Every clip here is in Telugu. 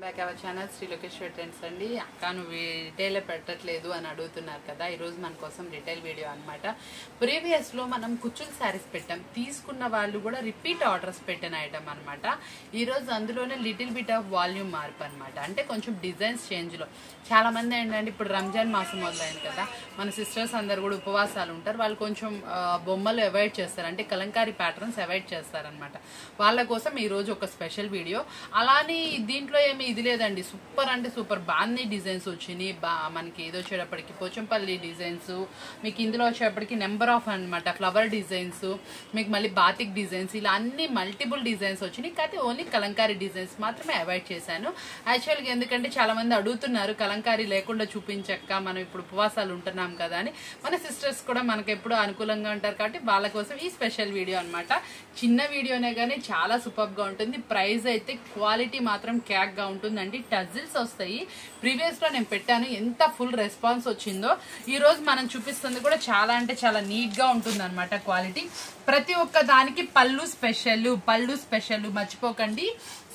Back our channel Sri Lokeshwar trends అండి. అక్క నువ్వు రిటైల్ పెట్టట్లేదు అని అడుగుతున్నారు కదా. ఈరోజు మన కోసం రిటైల్ వీడియో అనమాట. ప్రీవియస్లో మనం కుచ్చుల్ శారీస్ పెట్టాం, తీసుకున్న వాళ్ళు కూడా రిపీట్ ఆర్డర్స్ పెట్టిన ఐటమ్ అనమాట. ఈరోజు అందులోనే లిటిల్ బిట్ ఆఫ్ వాల్యూమ్ మార్పు అనమాట. అంటే కొంచెం డిజైన్స్ చేంజ్లో చాలా మంది ఏంటంటే ఇప్పుడు రంజాన్ మాసం మొదలైంది కదా, మన సిస్టర్స్ అందరు కూడా ఉపవాసాలు ఉంటారు. వాళ్ళు కొంచెం బొమ్మలు అవాయిడ్ చేస్తారు, అంటే కలంకారీ ప్యాటర్న్స్ అవాయిడ్ చేస్తారనమాట. వాళ్ళ కోసం ఈరోజు ఒక స్పెషల్ వీడియో. అలానే దీంట్లో ఏమి ఇది లేదండి, సూపర్ అంటే సూపర్ బాగున్నాయి డిజైన్స్ వచ్చినాయి. మనకి ఏదో వచ్చేటప్పటికి పోచంపల్లి డిజైన్స్, మీకు ఇందులో వచ్చేటప్పటికి నెంబర్ ఆఫ్ అనమాట ఫ్లవర్ డిజైన్స్, మీకు మళ్ళీ బాతిక్ డిజైన్స్, ఇలా అన్ని మల్టిపుల్ డిజైన్స్ వచ్చినాయి. కాకపోతే ఓన్లీ కలంకారీ డిజైన్స్ మాత్రమే అవాయిడ్ చేశాను యాక్చువల్గా. ఎందుకంటే చాలా మంది అడుగుతున్నారు కలంకారీ లేకుండా చూపించక్క, మనం ఇప్పుడు ఉపవాసాలు ఉంటున్నాం కదా అని. మన సిస్టర్స్ కూడా మనకు ఎప్పుడు అనుకూలంగా ఉంటారు కాబట్టి వాళ్ళ కోసం ఈ స్పెషల్ వీడియో అనమాట. చిన్న వీడియోనే కానీ చాలా సూపర్ గా ఉంటుంది. ప్రైస్ అయితే క్వాలిటీ మాత్రం క్యాక్ గా ఉంటుందండి. టజిల్స్ వస్తాయి. ప్రీవియస్ లో నేను పెట్టాను, ఎంత ఫుల్ రెస్పాన్స్ వచ్చిందో. ఈ రోజు మనం చూపిస్తుంది కూడా చాలా అంటే చాలా నీట్ గా ఉంటుంది అనమాట క్వాలిటీ. ప్రతి ఒక్క దానికి పళ్ళు స్పెషల్ మర్చిపోకండి.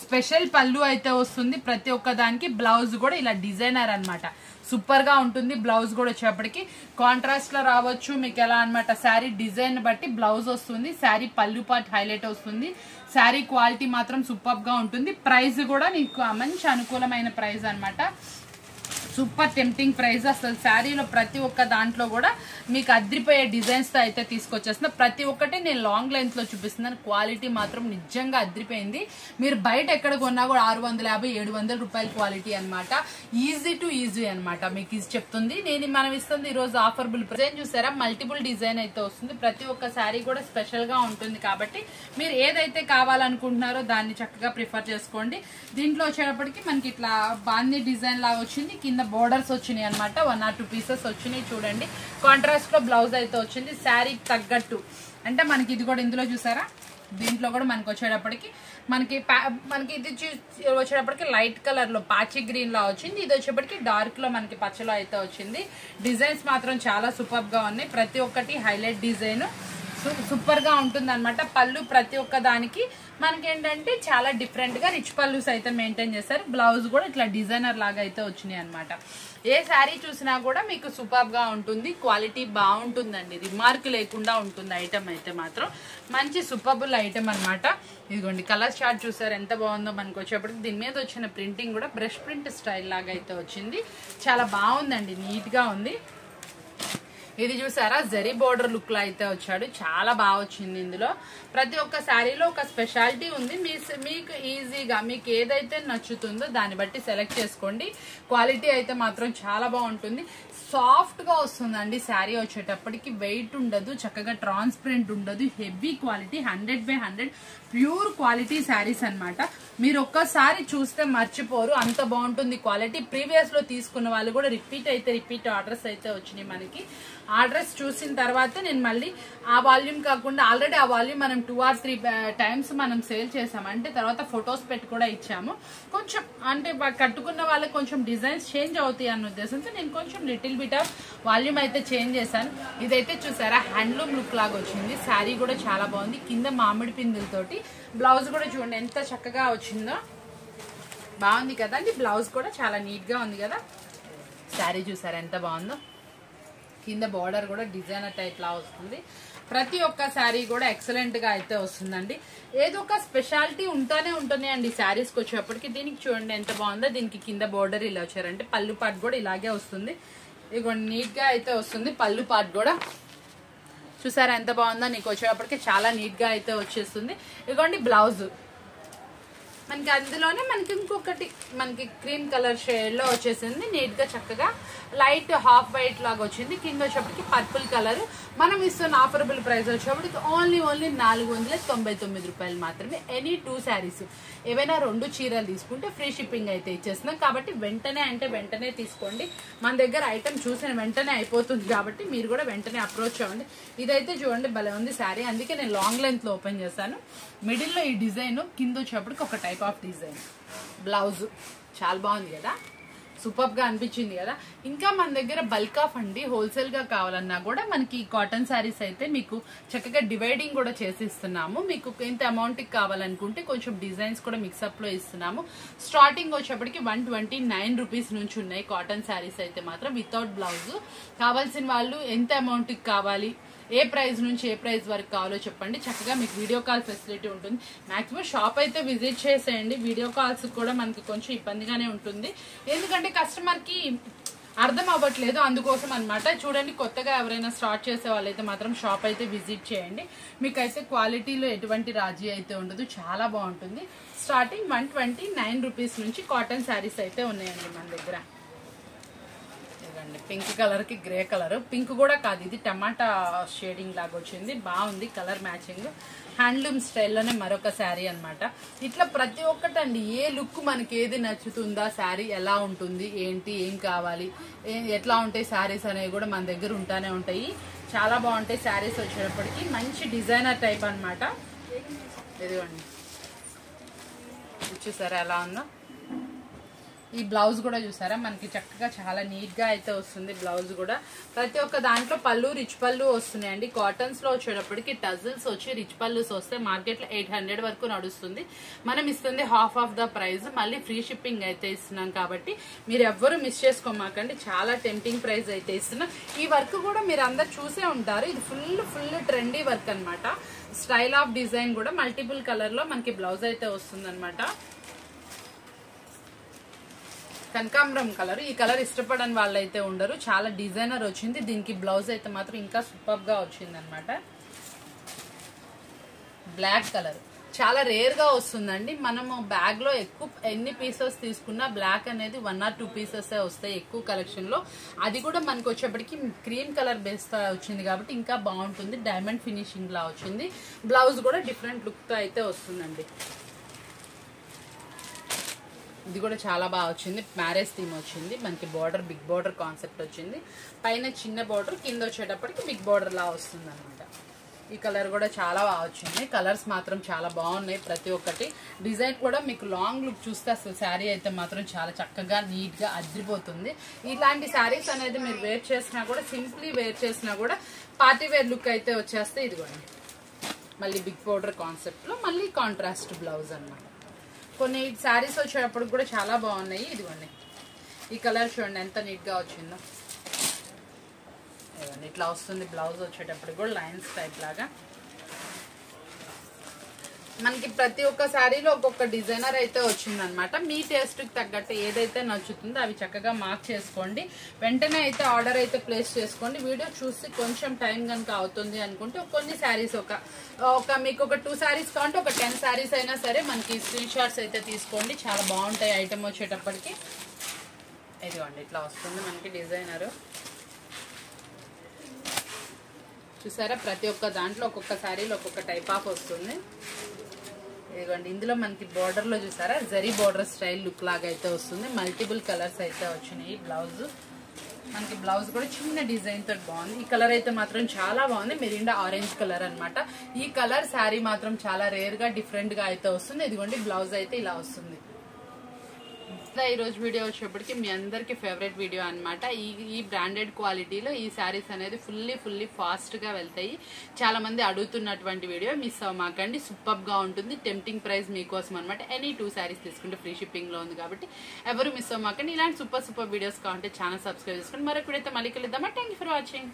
స్పెషల్ పళ్ళు అయితే వస్తుంది ప్రతి ఒక్క దానికి. బ్లౌజ్ కూడా ఇలా డిజైనర్ అనమాట, సూపర్ గా ఉంటుంది. బ్లౌజ్ కూడా వచ్చేప్పటికి కాంట్రాస్ట్ లో రావచ్చు మీకు ఎలా అనమాట. శారీ డిజైన్ బట్టి బ్లౌజ్ వస్తుంది, శారీ పళ్ళు పార్ట్ హైలైట్ వస్తుంది. శారీ క్వాలిటీ మాత్రం సూపర్ గా ఉంటుంది. ప్రైస్ కూడా నీకు మంచి అనుకూలమైన ప్రైస్ అనమాట. Super tempting price. అసలు శారీలో ప్రతి ఒక్క దాంట్లో కూడా మీకు అద్రిపోయే డిజైన్స్ తో అయితే తీసుకొచ్చేస్తున్నా. ప్రతి ఒక్కటి నేను లాంగ్ లెంత్ లో చూపిస్తున్నాను. క్వాలిటీ మాత్రం నిజంగా అద్రిపోయింది. మీరు బయట ఎక్కడ కొన్నా కూడా 650-700 రూపాయల క్వాలిటీ అనమాట. ఈజీ టు ఈజీ అనమాట. మీకు ఇది చెప్తుంది నేను. మనం ఇస్తుంది ఈ రోజు ఆఫర్బుల్ డిజైన్ చూసారా, మల్టిపుల్ డిజైన్ అయితే వస్తుంది. ప్రతి ఒక్క శారీ కూడా స్పెషల్ గా ఉంటుంది కాబట్టి మీరు ఏదైతే కావాలనుకుంటున్నారో దాన్ని చక్కగా ప్రిఫర్ చేసుకోండి. దీంట్లో వచ్చేటప్పటికి మనకి ఇట్లా బాందీ డిజైన్ లాగా వచ్చింది. కింద బోర్డర్స్ వచ్చినాయి అనమాట. 1 or 2 పీసెస్ వచ్చినాయి చూడండి. కాంట్రాస్ట్ లో బ్లౌజ్ అయితే వచ్చింది శారీ తగ్గట్టు. అంటే మనకి ఇది కూడా ఇందులో చూసారా, దీంట్లో కూడా మనకి వచ్చేటప్పటికి మనకి ఇది వచ్చేటప్పటికి లైట్ కలర్ లో పాచి గ్రీన్ లా వచ్చింది. ఇది వచ్చేటప్పటికి డార్క్ లో మనకి పచ్చలో అయితే వచ్చింది. డిజైన్స్ మాత్రం చాలా సూపర్ గా ఉన్నాయి. ప్రతి ఒక్కటి హైలైట్ డిజైన్ సూపర్ గా ఉంటుంది అనమాట. పళ్ళు ప్రతి ఒక్క దానికి మనకి ఏంటంటే చాలా డిఫరెంట్ గా రిచ్ పళ్ళుస్ అయితే మెయింటైన్ చేస్తారు. బ్లౌజ్ కూడా ఇట్లా డిజైనర్ లాగా అయితే వచ్చినాయి అనమాట. ఏ శారీ చూసినా కూడా మీకు సూపర్ గా ఉంటుంది. క్వాలిటీ బాగుంటుందండి, రిమార్క్ లేకుండా ఉంటుంది. ఐటమ్ అయితే మాత్రం మంచి సూపర్బుల్ ఐటమ్ అనమాట. ఇదిగోండి కలర్ చార్ట్ చూసారు ఎంత బాగుందో. మనకు వచ్చేప్పటికి దీని మీద వచ్చిన ప్రింటింగ్ కూడా బ్రష్ ప్రింట్ స్టైల్ లాగా అయితే వచ్చింది. చాలా బాగుందండి, నీట్ గా ఉంది. ఇది చూసారా జరీ బోర్డర్ లుక్ లో అయితే వచ్చాడు, చాలా బాగా వచ్చింది. ఇందులో ప్రతి ఒక్క శారీలో ఒక స్పెషాలిటీ ఉంది. మీకు ఈజీగా మీకు ఏదైతే నచ్చుతుందో దాన్ని బట్టి సెలెక్ట్ చేసుకోండి. క్వాలిటీ అయితే మాత్రం చాలా బాగుంటుంది. సాఫ్ట్ గా వస్తుందండి శారీ వచ్చేటప్పటికి. వెయిట్ ఉండదు, చక్కగా ట్రాన్స్పరెంట్ ఉండదు. Heavy quality 100/100 pure quality saris అనమాట. మీరు ఒక్కసారి చూస్తే మర్చిపోరు, అంత బాగుంటుంది క్వాలిటీ. ప్రీవియస్ లో తీసుకున్న వాళ్ళు కూడా రిపీట్ ఆర్డర్స్ అయితే వచ్చినాయి మనకి. ఆర్డర్స్ చూసిన తర్వాత నేను మళ్ళీ ఆ వాల్యూమ్ కాకుండా ఆల్రెడీ ఆ వాల్యూమ్ మనం 2 or 3 టైమ్స్ మనం సేల్ చేసాము. అంటే తర్వాత ఫొటోస్ పెట్టి కూడా ఇచ్చాము. కొంచెం అంటే కట్టుకున్న వాళ్ళకి కొంచెం డిజైన్స్ చేంజ్ అవుతాయి అన్న ఉద్దేశంతో నేను కొంచెం లిటిల్ బిట్ ఆఫ్ వాల్యూమ్ అయితే చేంజ్ చేశాను. ఇదైతే చూసారా హ్యాండ్లూమ్ లుక్ లాగా వచ్చింది. శారీ కూడా చాలా బాగుంది. కింద మామిడి పిందులతోటి బ్లౌజ్ కూడా చూడండి ఎంత చక్కగా వచ్చిందో. బాగుంది కదా అండి. బ్లౌజ్ కూడా చాలా నీట్ గా ఉంది కదా. శారీ చూసారా ఎంత బాగుందో. కింద బార్డర్ కూడా డిజైనర్ టైప్ లా వస్తుంది. ప్రతి ఒక్క శారీ కూడా ఎక్సలెంట్ గా అయితే వస్తుందండి. ఏదో ఒక స్పెషాలిటీ ఉంటూనే అండి శారీస్కి వచ్చేప్పటికి. దీనికి చూడండి ఎంత బాగుందో. దీనికి కింద బార్డర్ ఇలా వచ్చారంటే పళ్ళు పార్ట్ కూడా ఇలాగే వస్తుంది. ఇదిగో నీట్ గా అయితే వస్తుంది. పళ్ళు పార్ట్ కూడా చూసారా ఎంత బాగుందో. నీకు వచ్చేటప్పటికి చాలా నీట్ గా అయితే వచ్చేస్తుంది. ఇదిగోండి బ్లౌజ్ మనకి అందులోనే మనకి ఇంకొకటి మనకి క్రీమ్ కలర్ షేడ్ లో వచ్చేసింది. నీట్ గా చక్కగా లైట్ హాఫ్ వైట్ లాగా వచ్చింది. కింద వచ్చేప్పటికి పర్పుల్ కలర్. మనం ఇస్తున్న ఆఫరబుల్ ప్రైస్ వచ్చేప్పటికి ఓన్లీ 499 రూపాయలు మాత్రమే. ఎనీ 2 శారీస్ ఏవైనా 2 చీరలు తీసుకుంటే ఫ్రీ షిప్పింగ్ అయితే ఇచ్చేస్తున్నాం. కాబట్టి వెంటనే తీసుకోండి. మన దగ్గర ఐటమ్ చూసిన వెంటనే అయిపోతుంది కాబట్టి మీరు కూడా వెంటనే అప్రోచ్ అవ్వండి. ఇదైతే చూడండి భలే ఉంది శారీ. అందుకే నేను లాంగ్ లెంత్ లో ఓపెన్ చేశాను. మిడిల్ లో ఈ డిజైన్, కింద వచ్చేప్పటికి ఒక టైప్ ఆఫ్ డిజైన్. బ్లౌజ్ చాలా బాగుంది కదా. సూపర్ గా అనిపించింది కదా. ఇంకా మన దగ్గర బల్క్ ఆఫ్ అండి, హోల్సేల్ గా కావాలన్నా కూడా మనకి కాటన్ శారీస్ అయితే మీకు చక్కగా డివైడింగ్ కూడా చేసి ఇస్తున్నాము. మీకు ఎంత అమౌంట్ కావాలనుకుంటే కొంచెం డిజైన్స్ కూడా మిక్సప్ లో ఇస్తున్నాము. స్టార్టింగ్ వచ్చేప్పటికి 129 రూపీస్ నుంచి ఉన్నాయి కాటన్ శారీస్ అయితే మాత్రం వితౌట్ బ్లౌజ్. కావాల్సిన వాళ్ళు ఎంత అమౌంట్ కావాలి, ఏ ప్రైస్ నుంచి ఏ ప్రైస్ వరకు కావాలో చెప్పండి. చక్కగా మీకు వీడియో కాల్ ఫెసిలిటీ ఉంటుంది. మాక్సిమం షాప్ అయితే విజిట్ చేసేయండి. వీడియో కాల్స్ కూడా మనకి కొంచెం ఇబ్బందిగానే ఉంటుంది, ఎందుకంటే కస్టమర్ కి అర్థం అవ్వట్లేదు, అందుకోసం అన్నమాట. చూడండి, కొత్తగా ఎవరైనా స్టార్ట్ చేసే వాళ్ళైతే మాత్రం షాప్ అయితే విజిట్ చేయండి. మీకైతే క్వాలిటీలో ఎటువంటి రాజీ అయితే ఉండదు, చాలా బాగుంటుంది. స్టార్టింగ్ 129 రూపీస్ నుంచి కాటన్ శారీస్ అయితే ఉన్నాయండి మన దగ్గర. పింక్ కలర్ కి గ్రే కలర్, పింక్ కూడా కాదు, ఇది టమాటా షేడింగ్ లాగా వచ్చింది, బాగుంది కలర్ మ్యాచింగ్. హ్యాండ్లూమ్ స్టైల్లోనే మరొక శారీ అన్నమాట. ఇట్లా ప్రతి ఒక్కటండి, ఏ లుక్ మనకి ఏది నచ్చుతుందా, శారీ ఎలా ఉంటుంది, ఏంటి, ఏం కావాలి, ఎట్లా ఉంటాయి శారీస్ అనేవి కూడా మన దగ్గర ఉంటానే ఉంటాయి. చాలా బాగుంటాయి శారీస్ వచ్చేటప్పటికి. మంచి డిజైనర్ టైప్ అన్నమాట. ఇదిగోండి, చూసారా ఎలా ఉందో. ఈ బ్లౌజ్ కూడా చూసారా మనకి చక్కగా చాలా నీట్ గా అయితే వస్తుంది. బ్లౌజ్ కూడా ప్రతి ఒక్క దాంట్లో పళ్ళు రిచ్ పళ్ళు వస్తున్నాయండి. కాటన్స్ లో వచ్చేటప్పటికి టజిల్స్ వచ్చి రిచ్ పళ్ళుస్ వస్తే మార్కెట్ లో 800 వరకు నడుస్తుంది. మనం ఇస్తుంది హాఫ్ ఆఫ్ ద ప్రైస్. మళ్ళీ ఫ్రీ షిప్పింగ్ అయితే ఇస్తున్నాం కాబట్టి మీరు ఎవ్వరు మిస్ చేసుకోమాకండి. చాలా టెంప్టింగ్ ప్రైస్ అయితే ఇస్తున్నాం. ఈ వర్క్ కూడా మీరు అందరు చూసే ఉంటారు. ఇది ఫుల్ ట్రెండీ వర్క్ అన్నమాట. స్టైల్ ఆఫ్ డిజైన్ కూడా మల్టిపుల్ కలర్ లో మనకి బ్లౌజ్ అయితే వస్తుంది అనమాట. కనకాంబరం కలర్, ఈ కలర్ ఇష్టపడని వాళ్ళైతే ఉండరు, చాలా డిజైనర్ వచ్చింది. దీనికి బ్లౌజ్ అయితే మాత్రం ఇంకా సూపర్ గా వచ్చింది అనమాట. బ్లాక్ కలర్ చాలా రేర్ గా వస్తుందండి. మనము బ్యాగ్ లో ఎక్కువ ఎన్ని పీసెస్ తీసుకున్నా బ్లాక్ అనేది 1 or 2 పీసెస్ వస్తాయి ఎక్కువ కలెక్షన్ లో. అది కూడా మనకు వచ్చేప్పటికి క్రీమ్ కలర్ బేస్ తో వచ్చింది కాబట్టి ఇంకా బాగుంటుంది. డైమండ్ ఫినిషింగ్ లా వచ్చింది. బ్లౌజ్ కూడా డిఫరెంట్ లుక్ తో అయితే వస్తుందండి. ఇది కూడా చాలా బాగా వచ్చింది. మ్యారేజ్ థీమ్ వచ్చింది మనకి. బార్డర్ బిగ్ బార్డర్ కాన్సెప్ట్ వచ్చింది. పైన చిన్న బార్డర్, కింద వచ్చేటప్పటికి బిగ్ బార్డర్ లా వస్తుంది అనమాట. ఈ కలర్ కూడా చాలా బాగా వచ్చింది. కలర్స్ మాత్రం చాలా బాగున్నాయి ప్రతి ఒక్కటి. డిజైన్ కూడా మీకు లాంగ్ లుక్ చూస్తే అసలు శారీ అయితే మాత్రం చాలా చక్కగా నీట్ గా అద్రిపోతుంది. ఇలాంటి శారీస్ అనేది మీరు వేర్ చేసినా కూడా, సింప్లీ వేర్ చేసినా కూడా పార్టీ వేర్ లుక్ అయితే వచ్చేస్తే. ఇదిగోండి, మళ్ళీ బిగ్ బార్డర్ కాన్సెప్ట్ లో మళ్ళీ కాంట్రాస్ట్ బ్లౌజ్ అన్నమాట. కొన్ని శారీస్ వచ్చేటప్పుడు కూడా చాలా బాగున్నాయి. ఇదిగోండి, ఈ కలర్ చూడండి ఎంత నీట్ గా వచ్చిందో. ఇదిగోండి ఇట్లా వస్తుంది బ్లౌజ్ వచ్చేటప్పుడు కూడా లైన్స్ టైప్ లాగా. మనకి ప్రతి ఒక్క శారీలో ఒక్కొక్క డిజైనర్ అయితే వచ్చిందనమాట. మీ టేస్ట్ కి తగ్గట్టు ఏదైతే నచ్చుతుందో అవి చక్కగా మార్క్ చేసుకోండి. వెంటనే అయితే ఆర్డర్ అయితే ప్లేస్ చేసుకోండి. వీడియో చూసి కొంచెం టైం కనుక అవుతుంది అనుకుంటే కొన్ని శారీస్ మీకు ఒక 2 శారీస్ కావాలంటే ఒక 10 శారీస్ అయినా సరే మనకి స్క్రీన్ షాట్స్ అయితే తీసుకోండి. చాలా బాగుంటాయి ఐటమ్ వచ్చేటప్పటికి. ఇదిగోండి ఇట్లా వస్తుంది మనకి డిజైనర్. చూసారా, ప్రతి ఒక్క దాంట్లో ఒక్కొక్క శారీలో ఒక్కొక్క టైప్ ఆఫ్ వస్తుంది. ఇదిగోండి, ఇందులో మనకి బార్డర్ లో చూసారా జరీ బార్డర్ స్టైల్ లుక్ లాగా అయితే వస్తుంది. మల్టిపుల్ కలర్స్ అయితే వచ్చినాయి. బ్లౌజ్ మనకి బ్లౌజ్ కూడా చిన్న డిజైన్ తోటి బాగుంది. ఈ కలర్ అయితే మాత్రం చాలా బాగుంది. మెరిండా ఆరెంజ్ కలర్ అన్నమాట. ఈ కలర్ శారీ మాత్రం చాలా రేర్ గా డిఫరెంట్ గా అయితే వస్తుంది. ఇదిగోండి బ్లౌజ్ అయితే ఇలా వస్తుంది. ఈ రోజు వీడియో వచ్చేప్పటికి మీ అందరికి ఫేవరెట్ వీడియో అన్నమాట. ఈ బ్రాండెడ్ క్వాలిటీలో ఈ శారీస్ అనేది ఫుల్లీ ఫాస్ట్ గా వెళ్తాయి. చాలా మంది అడుగుతున్నటువంటి వీడియో, మిస్ అవ్వమాకండి. సూపర్ గా ఉంటుంది. టెంప్టింగ్ ప్రైస్ మీకోసం అనమాట. ఎనీ 2 శారీస్ తీసుకుంటే ఫ్రీ షిప్పింగ్ లో ఉంది కాబట్టి ఎవరు మిస్ అవ్వమాకండి. ఇలాంటి సూపర్ వీడియోస్ కావాలంటే ఛానల్ సబ్స్క్రైబ్ చేసుకోండి. మరొక వీడియోతో మళ్ళీ కలుద్దామా. Thank you for watching.